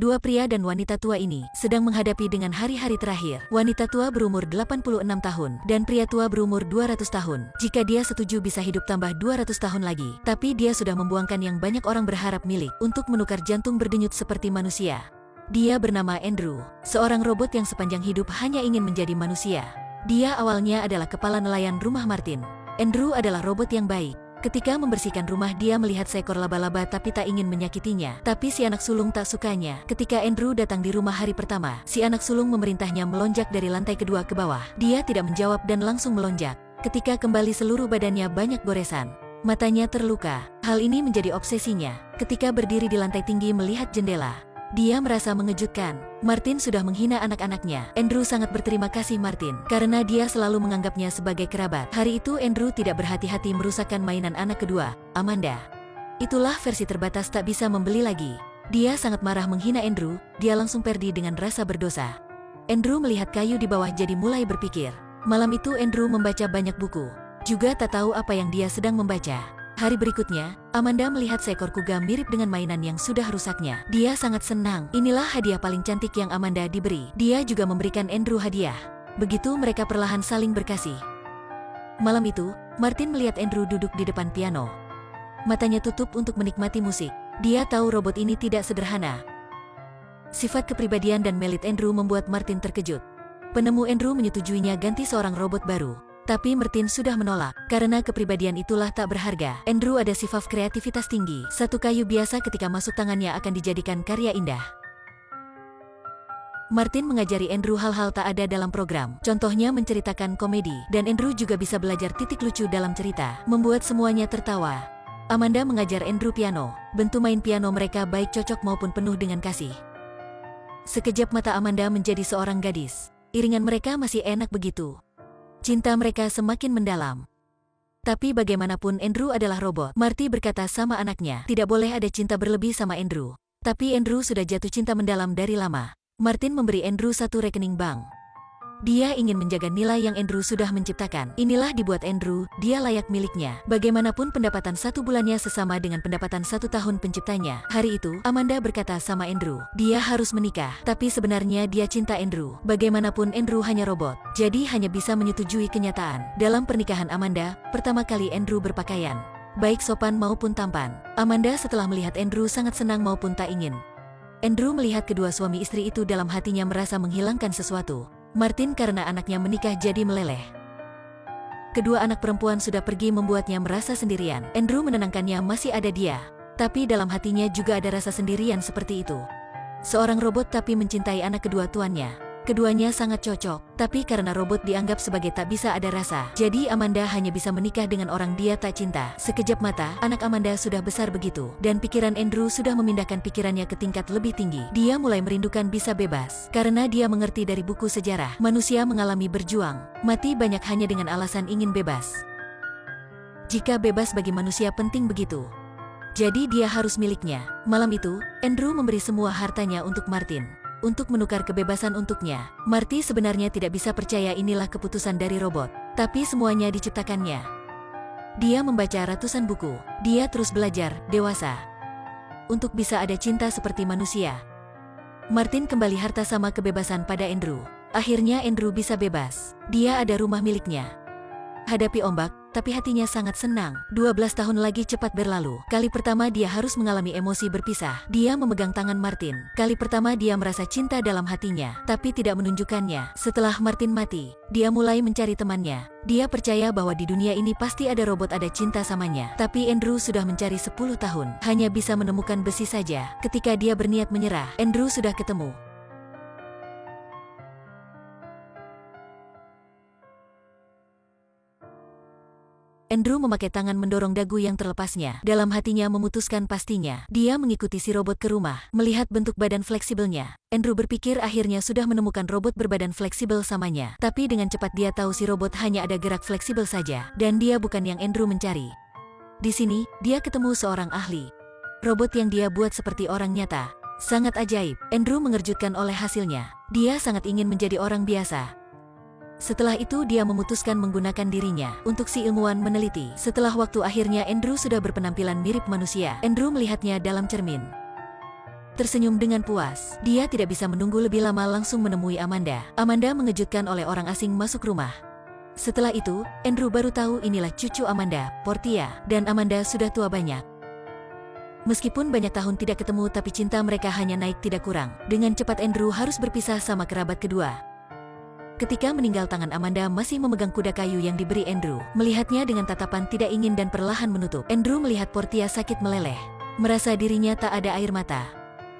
Dua pria dan wanita tua ini sedang menghadapi dengan hari-hari terakhir. Wanita tua berumur 86 tahun dan pria tua berumur 200 tahun. Jika dia setuju bisa hidup tambah 200 tahun lagi, tapi dia sudah membuangkan yang banyak orang berharap milik untuk menukar jantung berdenyut seperti manusia. Dia bernama Andrew, seorang robot yang sepanjang hidup hanya ingin menjadi manusia. Dia awalnya adalah kepala nelayan rumah Martin. Andrew adalah robot yang baik. Ketika membersihkan rumah, dia melihat seekor laba-laba tapi tak ingin menyakitinya. Tapi si anak sulung tak sukanya. Ketika Andrew datang di rumah hari pertama, si anak sulung memerintahnya melonjak dari lantai kedua ke bawah. Dia tidak menjawab dan langsung melonjak. Ketika kembali, seluruh badannya banyak goresan. Matanya terluka. Hal ini menjadi obsesinya. Ketika berdiri di lantai tinggi melihat jendela, dia merasa mengejutkan. Martin sudah menghina anak-anaknya. Andrew sangat berterima kasih Martin, karena dia selalu menganggapnya sebagai kerabat. Hari itu Andrew tidak berhati-hati merusakkan mainan anak kedua, Amanda. Itulah versi terbatas, tak bisa membeli lagi. Dia sangat marah menghina Andrew, dia langsung pergi dengan rasa berdosa. Andrew melihat kayu di bawah jadi mulai berpikir. Malam itu Andrew membaca banyak buku. Juga tak tahu apa yang dia sedang membaca. Hari berikutnya, Amanda melihat seekor kuda mirip dengan mainan yang sudah rusaknya. Dia sangat senang. Inilah hadiah paling cantik yang Amanda diberi. Dia juga memberikan Andrew hadiah. Begitu mereka perlahan saling berkasih. Malam itu, Martin melihat Andrew duduk di depan piano. Matanya tutup untuk menikmati musik. Dia tahu robot ini tidak sederhana. Sifat kepribadian dan melit Andrew membuat Martin terkejut. Penemu Andrew menyetujuinya ganti seorang robot baru. Tapi Martin sudah menolak, karena kepribadian itulah tak berharga. Andrew ada sifat kreativitas tinggi. Satu kayu biasa ketika masuk tangannya akan dijadikan karya indah. Martin mengajari Andrew hal-hal tak ada dalam program. Contohnya menceritakan komedi, dan Andrew juga bisa belajar titik lucu dalam cerita, membuat semuanya tertawa. Amanda mengajar Andrew piano. Bentuk main piano mereka baik cocok maupun penuh dengan kasih. Sekejap mata Amanda menjadi seorang gadis. Iringan mereka masih enak begitu. Cinta mereka semakin mendalam. Tapi bagaimanapun Andrew adalah robot. Marty berkata sama anaknya, tidak boleh ada cinta berlebih sama Andrew. Tapi Andrew sudah jatuh cinta mendalam dari lama. Martin memberi Andrew satu rekening bank. Dia ingin menjaga nilai yang Andrew sudah menciptakan. Inilah dibuat Andrew, dia layak miliknya. Bagaimanapun pendapatan satu bulannya sesama dengan pendapatan 1 tahun penciptanya. Hari itu, Amanda berkata sama Andrew, dia harus menikah. Tapi sebenarnya dia cinta Andrew. Bagaimanapun Andrew hanya robot, jadi hanya bisa menyetujui kenyataan. Dalam pernikahan Amanda, pertama kali Andrew berpakaian baik sopan maupun tampan. Amanda setelah melihat Andrew sangat senang maupun tak ingin. Andrew melihat kedua suami istri itu, dalam hatinya merasa menghilangkan sesuatu. Martin karena anaknya menikah jadi meleleh. Kedua anak perempuan sudah pergi membuatnya merasa sendirian. Andrew menenangkannya, masih ada dia. Tapi dalam hatinya juga ada rasa sendirian seperti itu. Seorang robot tapi mencintai anak kedua tuannya. Keduanya sangat cocok, tapi karena robot dianggap sebagai tak bisa ada rasa, jadi Amanda hanya bisa menikah dengan orang dia tak cinta. Sekejap mata, anak Amanda sudah besar begitu, dan pikiran Andrew sudah memindahkan pikirannya ke tingkat lebih tinggi. Dia mulai merindukan bisa bebas, karena dia mengerti dari buku sejarah, manusia mengalami berjuang, mati banyak hanya dengan alasan ingin bebas. Jika bebas bagi manusia penting begitu, jadi dia harus miliknya. Malam itu, Andrew memberi semua hartanya untuk Martin. Untuk menukar kebebasan untuknya. Marty sebenarnya tidak bisa percaya inilah keputusan dari robot. Tapi semuanya diciptakannya. Dia membaca ratusan buku. Dia terus belajar, dewasa. Untuk bisa ada cinta seperti manusia. Martin kembali harta sama kebebasan pada Andrew. Akhirnya Andrew bisa bebas. Dia ada rumah miliknya. Hadapi ombak, tapi hatinya sangat senang. 12 tahun lagi cepat berlalu. Kali pertama dia harus mengalami emosi berpisah. Dia memegang tangan Martin. Kali pertama dia merasa cinta dalam hatinya, tapi tidak menunjukkannya. Setelah Martin mati, dia mulai mencari temannya. Dia percaya bahwa di dunia ini pasti ada robot ada cinta samanya. Tapi Andrew sudah mencari 10 tahun, hanya bisa menemukan besi saja. Ketika dia berniat menyerah, Andrew sudah ketemu. Andrew memakai tangan mendorong dagu yang terlepasnya. Dalam hatinya memutuskan pastinya. Dia mengikuti si robot ke rumah. Melihat bentuk badan fleksibelnya, Andrew berpikir akhirnya sudah menemukan robot berbadan fleksibel samanya. Tapi dengan cepat dia tahu si robot hanya ada gerak fleksibel saja. Dan dia bukan yang Andrew mencari. Di sini, dia ketemu seorang ahli. Robot yang dia buat seperti orang nyata. Sangat ajaib. Andrew mengejutkan oleh hasilnya. Dia sangat ingin menjadi orang biasa. Setelah itu dia memutuskan menggunakan dirinya untuk si ilmuwan meneliti. Setelah waktu akhirnya Andrew sudah berpenampilan mirip manusia. Andrew melihatnya dalam cermin. tersenyum dengan puas. Dia tidak bisa menunggu lebih lama, langsung menemui Amanda. Amanda mengejutkan oleh orang asing masuk rumah. Setelah itu, Andrew baru tahu inilah cucu Amanda, Portia, dan Amanda sudah tua banyak. Meskipun banyak tahun tidak ketemu, tapi cinta mereka hanya naik tidak kurang. Dengan cepat Andrew harus berpisah sama kerabat kedua. Ketika meninggal, tangan Amanda masih memegang kuda kayu yang diberi Andrew. Melihatnya dengan tatapan tidak ingin dan perlahan menutup. Andrew melihat Portia sakit meleleh. Merasa dirinya tak ada air mata.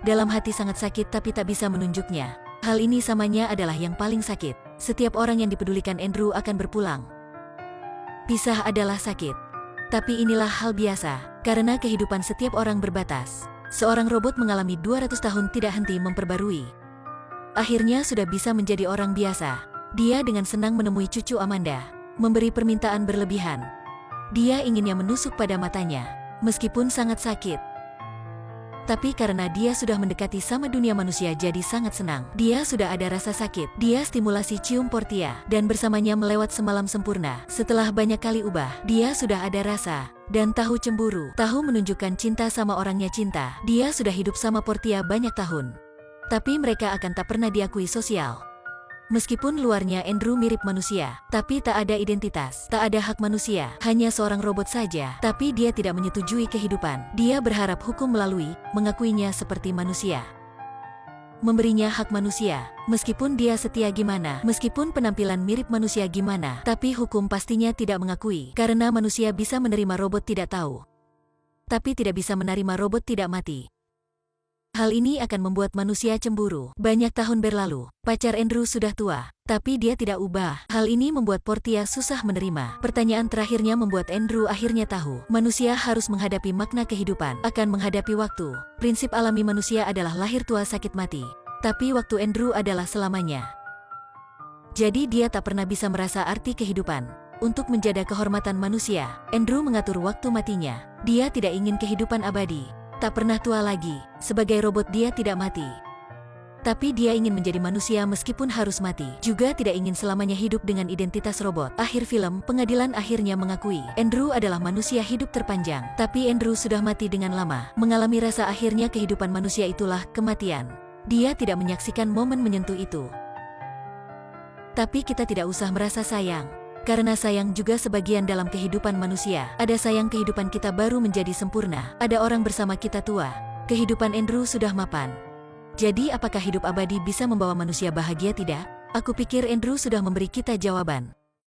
Dalam hati sangat sakit tapi tak bisa menunjuknya. Hal ini samanya adalah yang paling sakit. Setiap orang yang dipedulikan Andrew akan berpulang. Pisah adalah sakit. Tapi inilah hal biasa, karena kehidupan setiap orang berbatas. Seorang robot mengalami 200 tahun tidak henti memperbarui. Akhirnya sudah bisa menjadi orang biasa. Dia dengan senang menemui cucu Amanda, memberi permintaan berlebihan. Dia inginnya menusuk pada matanya, meskipun sangat sakit. Tapi karena dia sudah mendekati sama dunia manusia, jadi sangat senang. Dia sudah ada rasa sakit. Dia stimulasi cium Portia, dan bersamanya melewat semalam sempurna. Setelah banyak kali ubah, dia sudah ada rasa, dan tahu cemburu. Tahu menunjukkan cinta sama orangnya cinta. Dia sudah hidup sama Portia banyak tahun. Tapi mereka akan tak pernah diakui sosial. Meskipun luarnya Andrew mirip manusia, tapi tak ada identitas, tak ada hak manusia, hanya seorang robot saja. Tapi dia tidak menyetujui kehidupan. Dia berharap hukum mengakuinya seperti manusia. Memberinya hak manusia, meskipun dia setia gimana, meskipun penampilan mirip manusia gimana, tapi hukum pastinya tidak mengakui, karena manusia bisa menerima robot tidak tahu. Tapi tidak bisa menerima robot tidak mati. Hal ini akan membuat manusia cemburu. Banyak tahun berlalu, pacar Andrew sudah tua, tapi dia tidak ubah. Hal ini membuat Portia susah menerima. Pertanyaan terakhirnya membuat Andrew akhirnya tahu. Manusia harus menghadapi makna kehidupan, akan menghadapi waktu. Prinsip alami manusia adalah lahir tua sakit mati. Tapi waktu Andrew adalah selamanya. Jadi dia tak pernah bisa merasa arti kehidupan. Untuk menjaga kehormatan manusia, Andrew mengatur waktu matinya. Dia tidak ingin kehidupan abadi. Tak pernah tua lagi. Sebagai robot dia tidak mati. Tapi dia ingin menjadi manusia meskipun harus mati. Juga tidak ingin selamanya hidup dengan identitas robot. Akhir film, pengadilan akhirnya mengakui Andrew adalah manusia hidup terpanjang. Tapi Andrew sudah mati dengan lama. Mengalami rasa akhirnya kehidupan manusia itulah kematian. Dia tidak menyaksikan momen menyentuh itu. Tapi kita tidak usah merasa sayang. Karena sayang juga sebagian dalam kehidupan manusia. Ada sayang kehidupan kita baru menjadi sempurna. Ada orang bersama kita tua. Kehidupan Andrew sudah mapan. Jadi apakah hidup abadi bisa membawa manusia bahagia? Tidak? Aku pikir Andrew sudah memberi kita jawaban.